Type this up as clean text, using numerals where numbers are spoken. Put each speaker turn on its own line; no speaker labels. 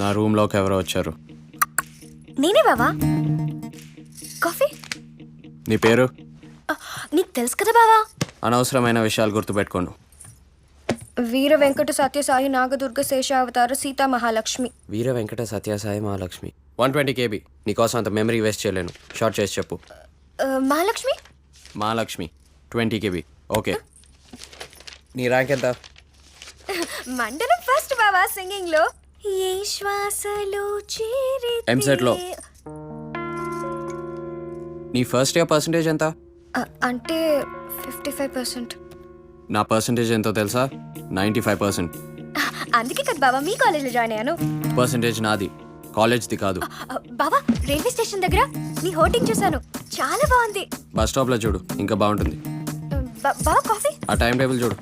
నా రూమ్లోకి ఎవరో వచ్చారు.
నేనే బావా. కాఫీ.
నీ పేరు?
నీకు తెలుసు కదా బావా.
అనవసరమైన విషయాలు గుర్తుపెట్టుకోండు.
వీర వెంకట సత్య సాయి నాగదుర్గ శేషావతార సీతా మహాలక్ష్మి.
వీర వెంకట సత్యసాయి మహాలక్ష్మి. 120 KB. నీకోసం అంత మెమరీ వేస్ట్ చేయలేను. షార్ట్ చేసి చెప్పు.
మహాలక్ష్మి.
మహాలక్ష్మి 20 KB. ఓకే. నీ ర్యాంక్ ఎంత?
మండలం ఫస్ట్ బావా సింగింగ్ లో. ఏ శ్వాసలో చేరి
ఎంసెట్ లో. నీ ఫస్ట్ ఇయర్ పర్సంటేజ్ ఎంత?
అంటే 55%.
నా పర్సంటేజ్ ఎంతో తెలుసా? 95%.
అందుకే కదా బావా మీ కాలేజ్ లో జాయిన్ అయ్యాను.
పర్సంటేజ్ నాది, కాలేజ్ది కాదు.
బావా రైల్వే స్టేషన్ దగ్గర నీ హోర్డింగ్ చూసాను, చాలా బాగుంది.
బస్ స్టాప్లో చూడు, ఇంకా బాగుంటుంది.
బావా కాఫీ.
ఆ టైం టేబుల్ చూడు.